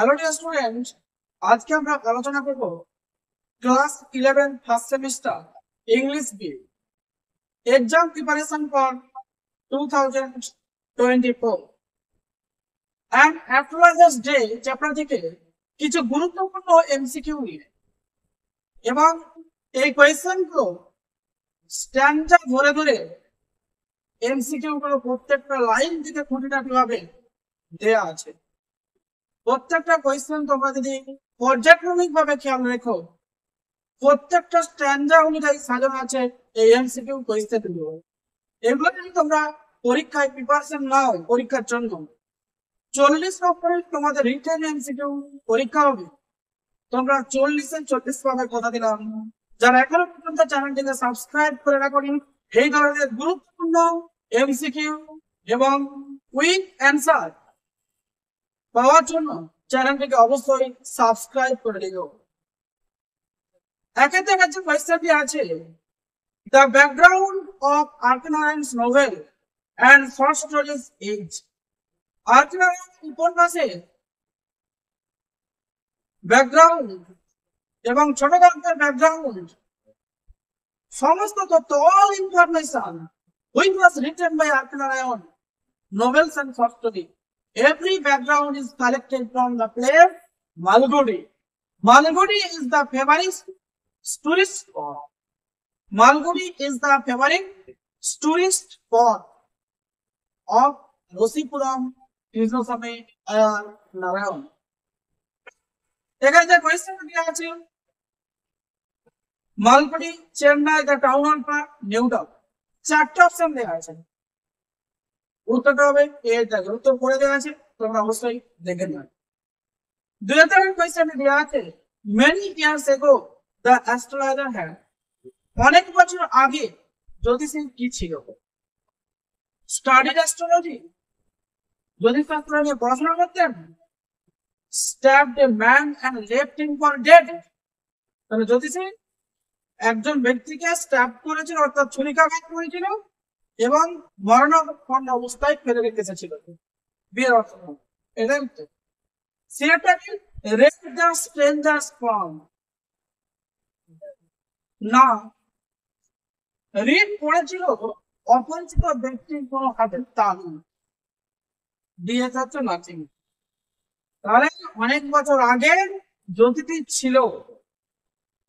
Hello dear student, আজকে আমরা আলোচনা করব class 11 first semester English B exam preparation for 2024 and astrologer's day chapter থেকে কিছু গুরুত্বপূর্ণ এমসিকিউ নিয়ে এবং এই কোয়েশ্চেনগুলো স্ট্যান্ডা ধরে ধরে এমসিকিউ গুলো প্রত্যেকটা লাইন থেকে খুঁটিনাটি ভাবে দেয়া আছে। প্রত্যেকটা কোয়েশ্চেন তোমরা যদি পর্যায়ক্রমিক ভাবে খেয়াল রেখো, প্রত্যেকটা স্ট্যান্ডা অনুযায়ী সাজানো আছে এই এমসিকিউ কোয়েশ্চেন গুলো। এগুলো যদি তোমরা পরীক্ষায় প্রিপারেশন নাও, পরীক্ষার জন্য 40 নম্বরের তোমাদের রিটেন এমসিকিউ পরীক্ষা হবে। তোমরা 40-40 পাবে, কথা দিলাম। যারা এখনো পর্যন্ত চ্যানেলটিকে সাবস্ক্রাইব করে রাখোনি, এই ধরনের গুরুত্বপূর্ণ এমসিকিউ এবং কুইক অ্যান্সার পাওয়ার জন্য চ্যানেলটিকে অবশ্যই সাবস্ক্রাইব করে দিও। একের থেকে যে কোয়েশ্চেনটি আছে, the background of R K Narayan's novel and short stories is. R K Narayan উপন্যাসে ব্যাকগ্রাউন্ড এবং ছোট গল্পের ব্যাকগ্রাউন্ড সমস্ত তথ্য, all information which was written by Arkinarayan novels and short story. Every background is collected from the play Malgudi. Malgudi is the favorite tourist spot. Malgudi is the favorite tourist spot of Rosipuram, Krishnaswamy Narayan. এখানে যে question দেওয়া আছে, Malgudi, Chennai, the town hall park, new town, চারটে option দেওয়া আছে। উত্তরটা হবে এর দেখো, উত্তর করে দেওয়া আছে, তোমরা অবশ্যই দেখে নাও। 2 কোয়েশ্চেনে দেওয়া আছে, many years ago the astrologer had. অনেক বছর আগে জ্যোতিষী কি ছিল? স্টাডিড অ্যাস্ট্রোলজি, জ্যোতিষশাস্ত্র নিয়ে পড়াশোনা করতেন। Stabbed a man and left him for dead. তাহলে জ্যোতিষী একজন ব্যক্তিকে স্ট্যাব করেছিল, অর্থাৎ ছুরিকাঘাত করেছিল এবং মরণাপন্ন অবস্থায় ফেলে রেখে এসেছিল। বিয়ের অর্থ এটাই উত্তর। সিলেক্টটা কি? Red the strangers form. না, রিড পড়েছিল অপরিচিত ব্যক্তির কোন হাতের তাল। দিয়ে যাচ্ছে নাচিং। তাহলে অনেক বছর আগে জ্যোতিষী ছিল,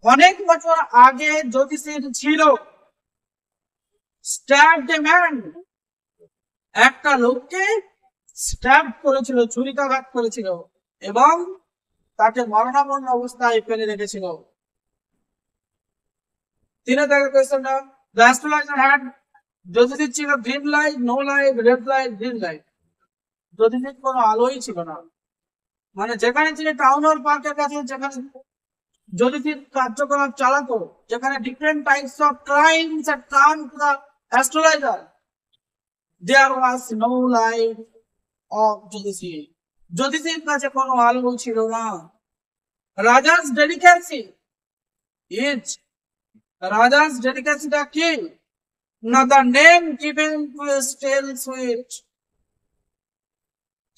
অনেক বছর আগে জ্যোতিষীর ছিল। স্ট্যাবড এ ম্যান, একটা লোককে স্ট্যাব করেছিল, ছুরিকাঘাত করেছিল এবং তাকে মরণাপন্ন অবস্থায় ফেলে রেখেছিল। 3 কোয়েশ্চেনটা, দ্য অ্যাস্ট্রোলজার হ্যাড, জ্যোতিষীর ছিল green light, no light, red light, green light. জ্যোতিষীর কোনো আলোই ছিল না। মানে যেখানে ছিল টাউন হল পার্কের কাছে, যেখানে জ্যোতিষীর কার্যকলাপ চালাতো, যেখানে different types of crimes had come to the astrologer, there was no light of জ্যোতিষী। জ্যোতিষীর কাছে কোনো আলো ছিল না। রাজাস ডেলিকেসি ইজ, রাজাস ডেলিকেসিটা কি? না, the name given to a stale sweet.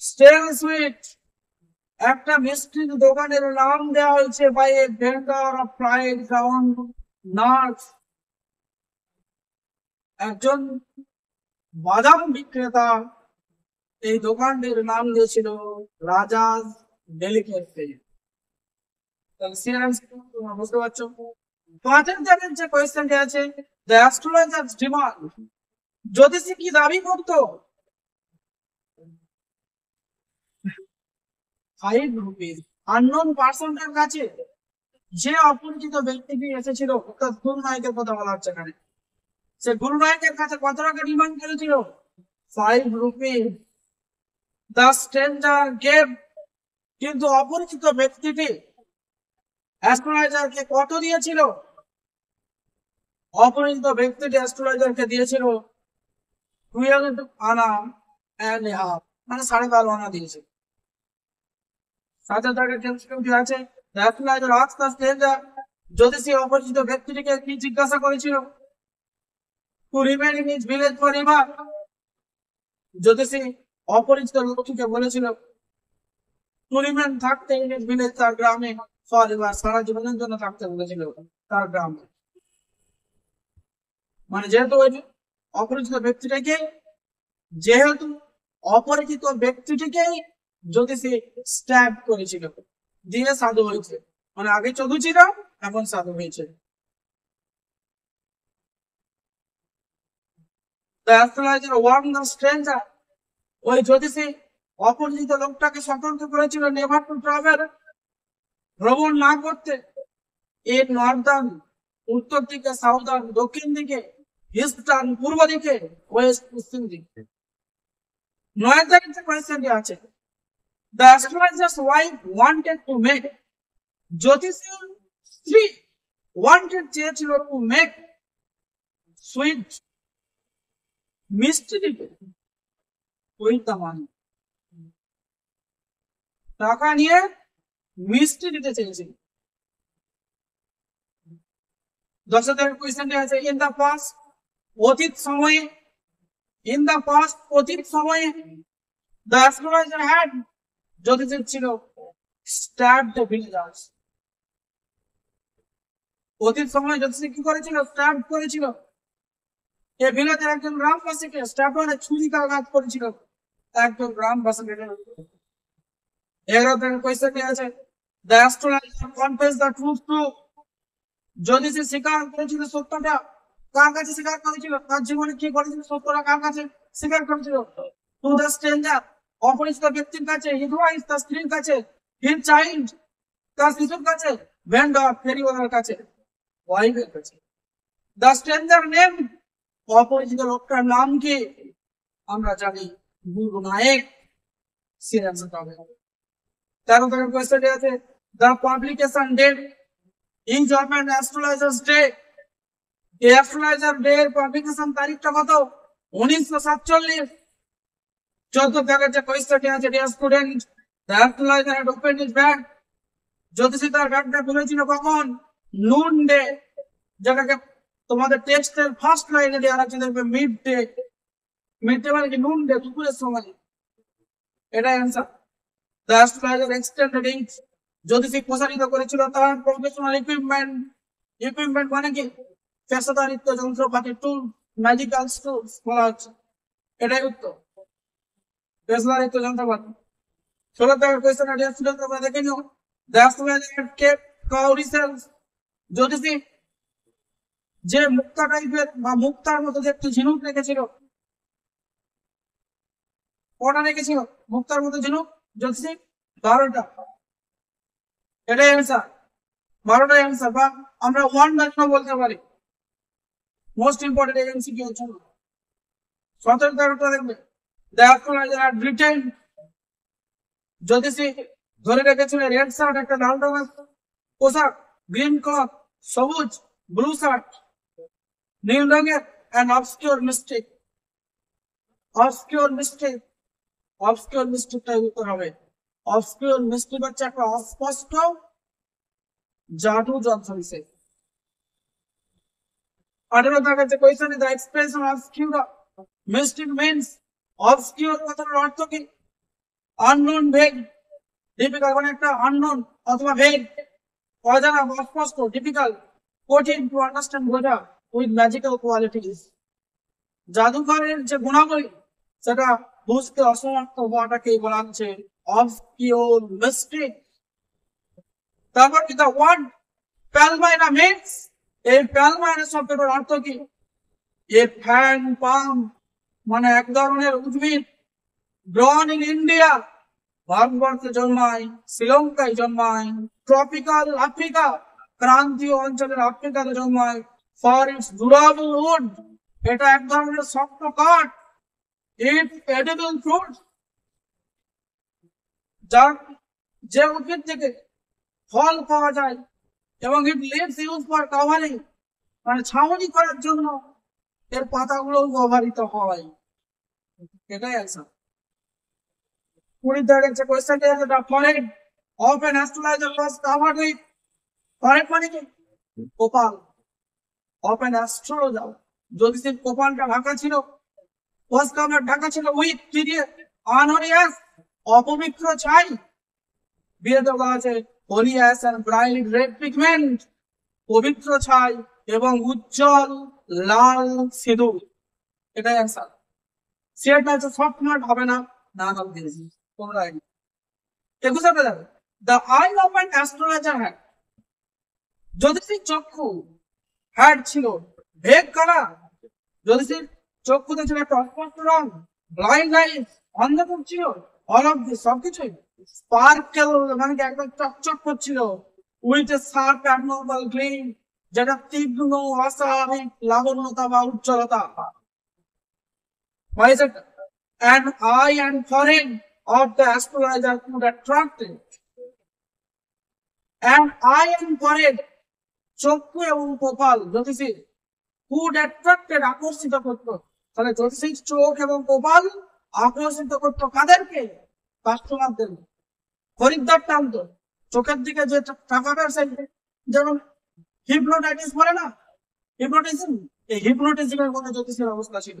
Stale sweet একটা মিষ্টির দোকানের নাম দেওয়া হয়েছে by a vendor of fried groundnuts. একজন বাদাম বিক্রেতা এই দোকানটির নাম দিয়েছিল রাজাস ডেলিকেসি। তাহলে বুঝতে পারছো। 5 যে কোয়েশ্চেনটি আছে, দ্য অ্যাস্ট্রোলজার্স ডিমান্ড, জ্যোতিষী কি দাবি করতো? 5 রুপিস। আননোন পার্সনের কাছে, যে অপরিচিত ব্যক্তিটি এসেছিল, অর্থাৎ গুরু নায়কের কথা বলা হচ্ছে এখানে, সে গুরু নায়কের কাছে কত টাকা ডিমান্ড করেছিল? 5 রুপিস। দ্য স্ট্রেঞ্জার গেভ, কিন্তু অপরিচিত ব্যক্তিটি অ্যাস্ট্রোলজারকে কত দিয়েছিল? অপরিচিত ব্যক্তিটি অ্যাস্ট্রোলজারকে দিয়েছিল 12 আনা এন্ড হাফ, মানে 12.5 আনা দিয়েছিল। 7 আছে, অ্যাস্ট্রোলজার আস্কড দ্য স্ট্রেঞ্জার, জ্যোতিষী অপরিচিত ব্যক্তিটিকে কি জিজ্ঞাসা করেছিল? To remain in his village for ever. জ্যোতিষী অপরিচিত লোকটিকে বলেছিল টুরিমেন্ট থাকতে ইন ভিলেজ, তার গ্রামে ফরএভার, সারা জীবনের জন্য থাকতে বলেছিল তার গ্রামে। মানে যেহেতু ওই অপরিচিত ব্যক্তিটাকে, যেহেতু অপরিচিত ব্যক্তিটিকেই জ্যোতিষী স্ট্যাব করেছিল, দিয়ে সাধু হয়েছে। মানে আগে চধু ছিল, এখন সাধু হয়েছে। The astrologer warned the stranger, ওই জ্যোতিষী অপরিচিত লোকটাকে সতর্ক করেছিল নেভার টু ট্রাভেল, ভ্রমণ না করতে, এর নর্দার্ন উত্তর দিকে, সাউদার্ন দক্ষিণ দিকে, ইস্টার্ন পূর্ব দিকে, ওয়েস্ট পশ্চিম দিকে। 9 তারিখে কোয়েশ্চেনটি আছে, the astrologer's wife wanted to make, জ্যোতিষীর স্ত্রী wanted চেয়েছিল to make sweet, মিষ্টি দিতে, ওই তামান টাকা নিয়ে মিষ্টি দিতে চেয়েছিল। 10 তারিখ কোয়েশ্চেনটি আছে, ইন দা পাস্ট, অতীত সময়ে, ইন দা পাস্ট অতীত সময়ে, the astrologer had, জ্যোতিষীর ছিল স্ট্যাব দ্য ভিলেজার্স, অতীত সময়ে জ্যোতিষী কি করেছিল? স্ট্যাব করেছিল এই ভিলেজের একজন গ্রামবাসীকে, স্ট্যাব মানে ছুরিকাঘাত করেছিল একজন গ্রামবাসীকে। 11 তারিখ কোয়েশ্চেনটি আছে, the astrologer confessed the truth to, জ্যোতিষী স্বীকার করেছিল সত্যটা, কার কাছে স্বীকার করেছিল? তার জীবনে কি করেছিল সত্যটা কার কাছে স্বীকার করেছিল? টু দ্য স্ট্রেঞ্জার, অপরিচিত ব্যক্তির কাছে, হিজ ওয়াইফ, তার স্ত্রীর কাছে, হিজ চাইল্ড, তার শিশুর কাছে, ভেন্ডর, ফেরিওয়ালার কাছে, ওয়াইফের কাছে। দ্য স্ট্রেঞ্জার নেম, অপরিচিত লোকটার নাম কি? আমরা জানি গুরু নায়ক সিরাজ হবে। 13 তারিখ কোয়েশ্চেনটি আছে, the publication date is of an astrologer's day, এই অ্যাস্ট্রোলজার ডে এর পাবলিকেশন তারিখটা কত? 1947। 14 তারিখে কোয়েশ্চেনটি আছে, dear student, the astrologer had opened his bag, জ্যোতিষী তার ব্যাগটা খুলেছিল কখন? নুন ডে, যেটাকে তোমাদের টেক্সটের ফার্স্ট লাইনে দেওয়া আছে, দেখবে মিড ডে। মিড ডে মানে কি? নুন ডে, দুপুরের সময়। এটাই অ্যান্সার। দ্য অ্যাস্ট্রোলজার এক্সটেন্ডেড ইট, জ্যোতিষী প্রসারিত করেছিল তার প্রফেশনাল ইকুইপমেন্ট। ইকুইপমেন্ট মানে কি? পেশাদারিত্ব যন্ত্রপাতি, টুল, ম্যাজিক্যাল টুলস বলা হচ্ছে। এটাই উত্তর, পেশাদারিত্ব যন্ত্রপাতি। 16 টাকার কোয়েশ্চেন ডিয়ার স্টুডেন্ট, তোমরা দেখে নিও। দ্য অ্যাস্ট্রোলজার কেপ্ট কাউরি সেলস, জ্যোতিষী যে মুক্তা টাইপের বা মুক্তার মতো দেখতে ঝিনুক রেখেছিল, কটা রেখেছিল মুক্তার মতো ঝিনুক জ্যোতিষী? 12টা। এটাই অ্যান্সার, 12টা অ্যান্সার, বা আমরা 1 বলতে পারি। মোস্ট ইম্পর্টেন্ট এমসিকিউ এর জন্য। 17 তারিখটা দেখবে, দ্য অ্যাস্ট্রোলজার হ্যাড রিটেন, জ্যোতিষী ধরে রেখেছিল রেড শার্ট, একটা লাল রঙের পোশাক, গ্রিন ক্লথ, সবুজ, ব্লু শার্ট, নীল রঙের, and obscure mistake. Obscure mistake, obscure মিস্টেকটাই উত্তর হবে। অবসকিউর মিস্টেক হচ্ছে একটা অস্পষ্ট জাদু যন্ত্র হিসেবে। 18 টাকার question, the expression obscure mistake means, obscure কথার অর্থ কি? আননোন, ভেগ, ডিফিকাল্ট, মানে একটা আননোন অথবা ভেগ, অজানা, অস্পষ্ট, ডিফিকাল্ট, কঠিন টু আন্ডারস্ট্যান্ড, বোঝা, উইথ ম্যাজিক্যাল কোয়ালিটিস, জাদুকরের যে গুণাবলী সেটা বুঝতে অসমর্থ হওয়াটাকেই বলা হচ্ছে অবসকিউর মিস্টেক। তারপর কি দ্য ওয়ার্ড প্যালমাইনা মিন্স, এই প্যালমাইনা শব্দটার অর্থ কি? এ ফ্যান পাম, মানে এক ধরনের উদ্ভিদ, গ্রহণ ইন ইন্ডিয়া, ভারতবর্ষে জন্মায়, শ্রীলঙ্কায় জন্মায়, ট্রপিক্যাল আফ্রিকা, ক্রান্তীয় অঞ্চলের আফ্রিকাতে জন্মায়, ফর ইটস ডুরাবল উড, এটা এক ধরনের শক্ত কাঠ, ইটস এডিবল ফ্রুট, যার যে উদ্ভিদ থেকে ফল পাওয়া যায়, এবং ইট লিভস ইউজ ফর কাভারিং, মানে ছাউনি করার জন্য এর পাতাগুলো ব্যবহৃত হয়। এটাই অ্যান্সার। 20 তারিখের কোয়েশ্চেনটি আছে, the forehead of an astrologer was covered with, forehead মানে কি? কপাল। অফ অ্যান অ্যাস্ট্রোলজার, জ্যোতিষীর কপালটা ঢাকা ছিল, ওয়াজ কাভার্ড ঢাকা ছিল, উইথ কি দিয়ে? আনহরিয়াস, অপবিত্র ছাই, বিয়েতে বলা আছে holy ash and bright red pigment, পবিত্র ছাই এবং উজ্জ্বল লাল সিঁদুর। এটাই অ্যান্সার। সিলেটটা হচ্ছে সফট মার্ট হবে না, না হবে তোমরা। 21 যাবে the eye of an astrologer had, জ্যোতিষীর চক্ষু হ্যাড ছিল ভেগ কালার, জ্যোতিষীর চক্ষুতে ছিল একটা অস্পষ্ট রং, ব্লাইন্ড আইস অন্ধকার ছিল, অল অফ দিস সবকিছুই স্পার্কেল মানে কি একদম চকচক করছিল, with a sharp abnormal Glim, যেটা তীক্ষ্ণ অস্বাভাবিক লাবণ্যতা বা উজ্জ্বলতা। Why is it? An eye and forehead of the astrologer could attract it. An eye and forehead, চক্ষু এবং কপাল জ্যোতিষীর could attract it, আকর্ষিত করত। তাহলে জ্যোতিষীর চোখ এবং কপাল আকর্ষিত করত কাদেরকে? কাস্টমারদের। খরিদ্দার টানত চোখের দিকে যে তাকাবে, যেমন হিপনোটাইটিস বলে না, হিপনোটিজম, এই হিপনোটিজমের মধ্যে জ্যোতিষীর অবস্থা ছিল।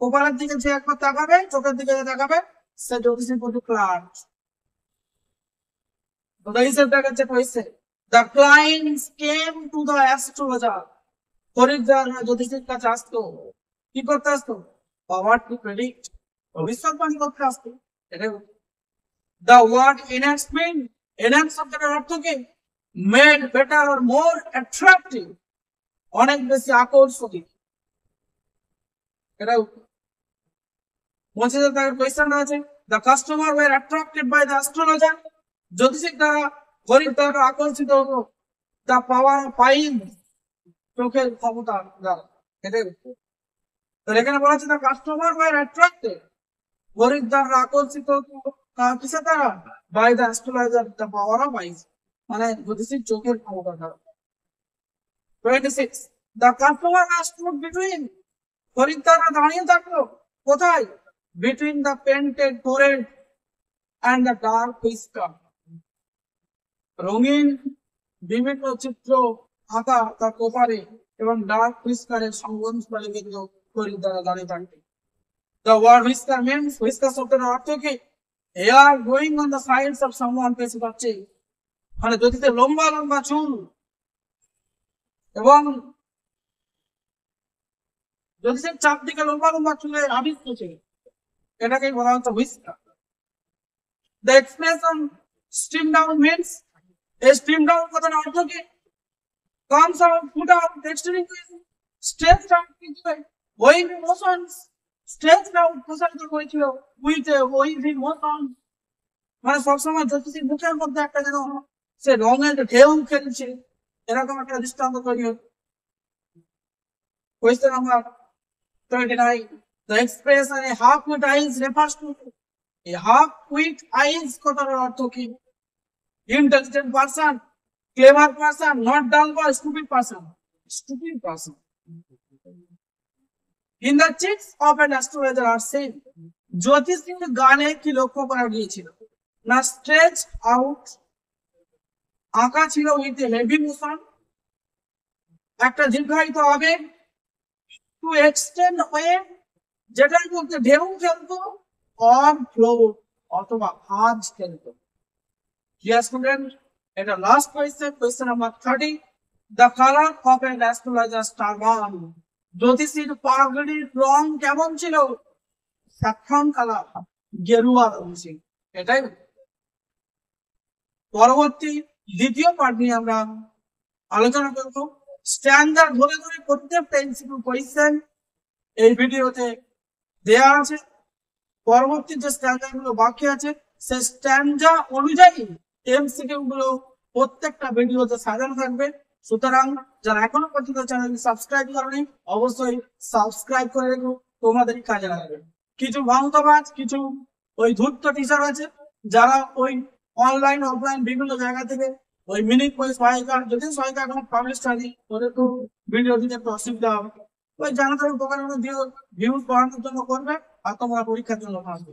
কপালের দিকে যে একবার তাকাবে, চোখের দিকে যে তাকাবে, সে জ্যোতিষীর প্রতি clerk. The clients came to the astrologer. খরিদ্দাররা জ্যোতিষীর কাছে আসতো, কি করতে আসতো? পাওয়ার টু প্রেডিক্ট, ভবিষ্যৎবাণী করতে আসতো। The word enhancement, enhance শব্দটার অর্থ কি? Made better or more attractive, অনেক বেশি আকর্ষণীয়। এটা বলছে যে তার কোয়েশ্চেন আছে, the customer were attracted by the astrologer, জ্যোতিষীর দ্বারা খরিদ্দাররা আকর্ষিত হতো the power of eyes, চোখের ক্ষমতা দ্বারা। এটাই তো এখানে বলা হচ্ছে the customer were attracted, খরিদ্দাররা আকর্ষিত হতো কিসের দ্বারা? by the astrologer, the power of eyes, মানে জ্যোতিষীর চোখের ক্ষমতা দ্বারা। 26 the customer was stood between, খরিদ্দাররা দাঁড়িয়ে থাকলো কোথায়? between the painted forehead and the dark whisker, রঙিন বিভিন্ন চিত্র আঁকা তার কপালে এবং ডার্ক হুইস্কারের সংগমস্থলে কিন্তু খরিদ্দাররা দাঁড়িয়ে থাকবে। The word whisker means, whisker শব্দের অর্থ কি? hair growing on the sides of someone, পেছে পাচ্ছে মানে জ্যোতিতে লম্বা লম্বা চুল এবং জ্যোতিষের চারদিকে লম্বা লম্বা চুলে আবিষ্ট ছিল, এটাকেই বলা হচ্ছে whisker. The expression stream down means, এই stream down কথার অর্থ কি? comes out, put out, extending to stretched out into wavy motions, stretched out প্রসারিত করেছিল with a wavy motion, মানে সবসময় জ্যোতিষীর মুখের মধ্যে একটা যেন সে রঙের ঢেউ খেলছে, এরকম একটা দৃষ্টান্ত তৈরি হয়। Question number 29, the expression a half-wit eyes refers to, a half-wit eyes কথার অর্থ কি? intelligent person, clever person, not dull or stupid person, stupid person. In the cheeks of an astrologer are seen, জ্যোতিষীর গানে কি লক্ষ্য করা গিয়েছিল? না স্ট্রেচ আউট আঁকা ছিল উইথ এ হেভি মোশন, একটা দীর্ঘায়িত আবেগ, টু এক্সটেন্ড ওয়ে, যেটার মধ্যে ঢেউ খেলতো, অর ফ্লো অথবা হাজ খেলতো। ডিয়ার স্টুডেন্ট, এটা last question, question number 30, the colour of an astrologer turban, জ্যোতিষীর পাগড়ির রং কেমন ছিল? স্যাফরন কালার, গেরুয়া রং ছিল। এটাই পরবর্তী দ্বিতীয় পার্ট নিয়ে আমরা আলোচনা করব। স্ট্যান্ডার ধরে ধরে প্রত্যেকটা এমসিকিউ কোয়েশ্চেন এই ভিডিওতে দেয়া আছে। পরবর্তী যে স্ট্যান্ডার্ড গুলো বাকি আছে, সেই স্ট্যান্ডার অনুযায়ী এমসিকিউ গুলো প্রত্যেকটা ভিডিওতে সাজানো থাকবে। সুতরাং যারা এখনো পর্যন্ত চ্যানেল সাবস্ক্রাইব করেনি, অবশ্যই সাবস্ক্রাইব করে রেখো, তোমাদেরই কাজে লাগবে। কিছু ভক্তবাজ, কিছু ওই ধূর্ত টিচার আছে যারা ওই অনলাইন অফলাইন বিভিন্ন জায়গা থেকে ওই মিনিট ওই সহায়িকা, যদি সহায়িকা এখন পাবলিশ থাকি ওদের তো ভিডিও দিতে একটু অসুবিধা হবে, ওই জানাতে উপকার ভিউজ বাড়ানোর জন্য করবে আর তোমরা পরীক্ষার জন্য আসবে।